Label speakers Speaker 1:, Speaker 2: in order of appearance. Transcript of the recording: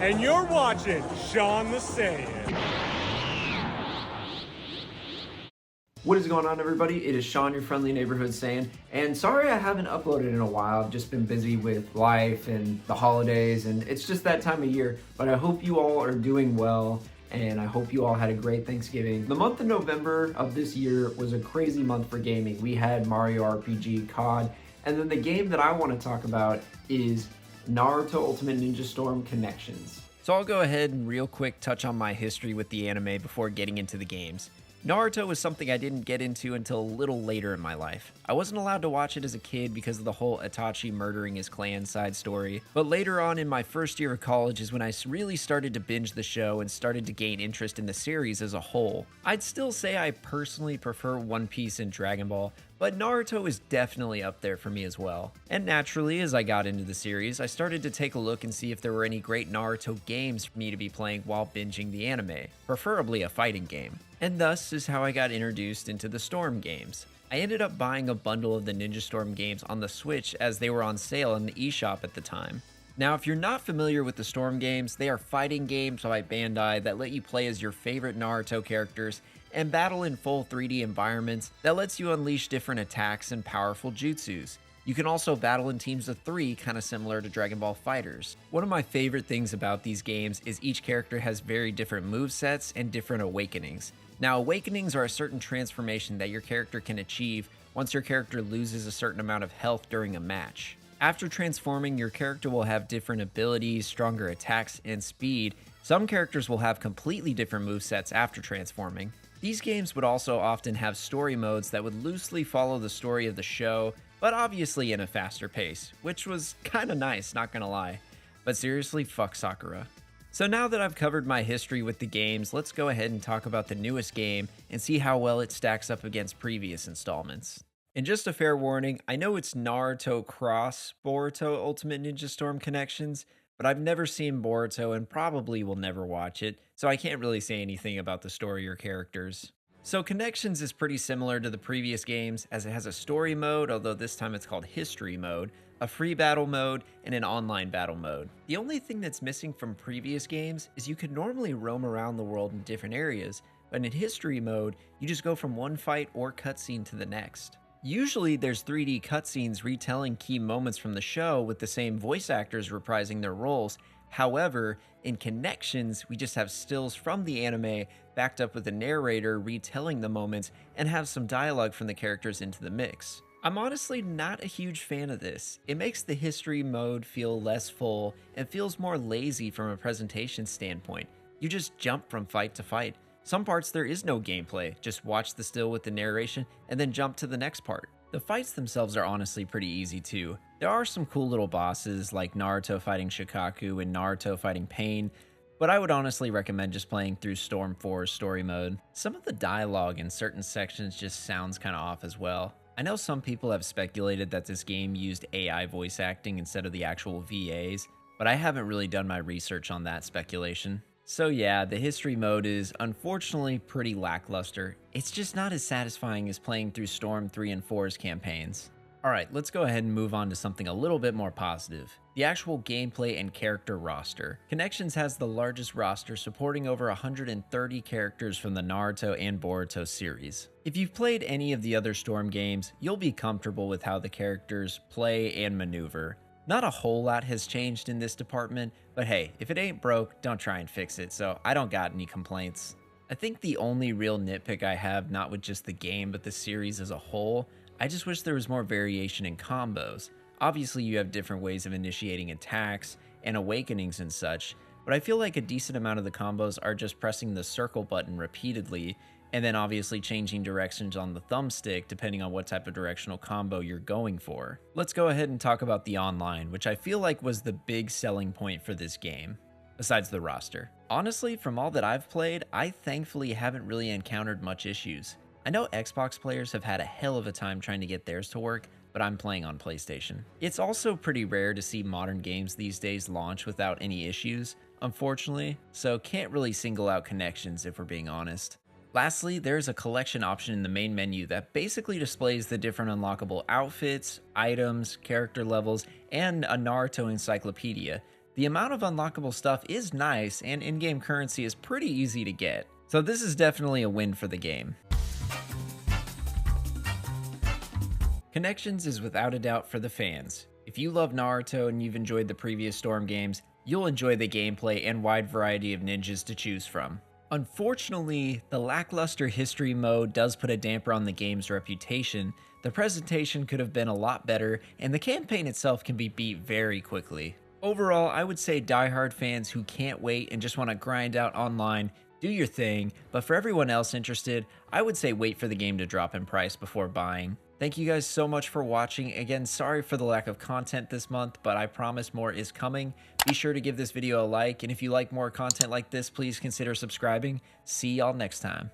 Speaker 1: and you're watching Sean the Saiyan.
Speaker 2: What is going on, everybody? It is Sean, your friendly neighborhood Saiyan, and sorry I haven't uploaded in a while. I've just been busy with life and the holidays, and it's just that time of year, but I hope you all are doing well, and I hope you all had a great Thanksgiving. The month of November of this year was a crazy month for gaming. We had Mario RPG, COD, and then the game that I want to talk about is Naruto Ultimate Ninja Storm Connections. So I'll go ahead and real quick touch on my history with the anime before getting into the games. Naruto was something I didn't get into until a little later in my life. I wasn't allowed to watch it as a kid because of the whole Itachi murdering his clan side story, but later on in my first year of college is when I really started to binge the show and started to gain interest in the series as a whole. I'd still say I personally prefer One Piece and Dragon Ball, but Naruto is definitely up there for me as well. And naturally, as I got into the series, I started to take a look and see if there were any great Naruto games for me to be playing while binging the anime, preferably a fighting game. And thus is how I got introduced into the Storm games. I ended up buying a bundle of the Ninja Storm games on the Switch as they were on sale in the eShop at the time. Now, if you're not familiar with the Storm games, they are fighting games by Bandai that let you play as your favorite Naruto characters and battle in full 3D environments that lets you unleash different attacks and powerful jutsus. You can also battle in teams of 3, kind of similar to Dragon Ball FighterZ. One of my favorite things about these games is each character has very different movesets and different awakenings. Now, awakenings are a certain transformation that your character can achieve once your character loses a certain amount of health during a match. After transforming, your character will have different abilities, stronger attacks, and speed. Some characters will have completely different movesets after transforming. These games would also often have story modes that would loosely follow the story of the show, but obviously in a faster pace, which was kinda nice, not gonna lie. But seriously, fuck Sakura. So now that I've covered my history with the games, let's go ahead and talk about the newest game and see how well it stacks up against previous installments. And just a fair warning, I know it's Naruto Cross Boruto Ultimate Ninja Storm Connections, but I've never seen Boruto and probably will never watch it, so I can't really say anything about the story or characters. So Connections is pretty similar to the previous games as it has a story mode, although this time it's called History Mode, a free battle mode, and an online battle mode. The only thing that's missing from previous games is you could normally roam around the world in different areas, but in History Mode, you just go from one fight or cutscene to the next. Usually there's 3D cutscenes retelling key moments from the show with the same voice actors reprising their roles. However, in Connections, we just have stills from the anime backed up with a narrator retelling the moments and have some dialogue from the characters into the mix. I'm honestly not a huge fan of this. It makes the history mode feel less full and feels more lazy from a presentation standpoint. You just jump from fight to fight. Some parts there is no gameplay, just watch the still with the narration and then jump to the next part. The fights themselves are honestly pretty easy too. There are some cool little bosses like Naruto fighting Shikaku and Naruto fighting Pain, but I would honestly recommend just playing through Storm 4's story mode. Some of the dialogue in certain sections just sounds kinda off as well. I know some people have speculated that this game used AI voice acting instead of the actual VAs, but I haven't really done my research on that speculation. So yeah, the history mode is unfortunately pretty lackluster. It's just not as satisfying as playing through Storm 3 and 4's campaigns. Alright, let's go ahead and move on to something a little bit more positive. The actual gameplay and character roster. Connections has the largest roster supporting over 130 characters from the Naruto and Boruto series. If you've played any of the other Storm games, you'll be comfortable with how the characters play and maneuver. Not a whole lot has changed in this department, but hey, if it ain't broke, don't try and fix it, so I don't got any complaints. I think the only real nitpick I have, not with just the game, but the series as a whole, I just wish there was more variation in combos. Obviously you have different ways of initiating attacks and awakenings and such, but I feel like a decent amount of the combos are just pressing the circle button repeatedly, and then obviously changing directions on the thumbstick depending on what type of directional combo you're going for. Let's go ahead and talk about the online, which I feel like was the big selling point for this game, besides the roster. Honestly, from all that I've played, I thankfully haven't really encountered much issues. I know Xbox players have had a hell of a time trying to get theirs to work, but I'm playing on PlayStation. It's also pretty rare to see modern games these days launch without any issues, unfortunately, so can't really single out Connections if we're being honest. Lastly, there's a collection option in the main menu that basically displays the different unlockable outfits, items, character levels, and a Naruto encyclopedia.
Speaker 3: The amount of unlockable stuff is nice, and in-game currency is pretty easy to get. So this is definitely a win for the game. Connections is without a doubt for the fans. If you love Naruto and you've enjoyed the previous Storm games, you'll enjoy the gameplay and wide variety of ninjas to choose from. Unfortunately, the lackluster history mode does put a damper on the game's reputation. The presentation could have been a lot better, and the campaign itself can be beat very quickly. Overall, I would say diehard fans who can't wait and just want to grind out online, do your thing, but for everyone else interested, I would say wait for the game to drop in price before buying. Thank you guys so much for watching. Again, sorry for the lack of content this month, but I promise more is coming. Be sure to give this video a like, and if you like more content like this, please consider subscribing. See y'all next time.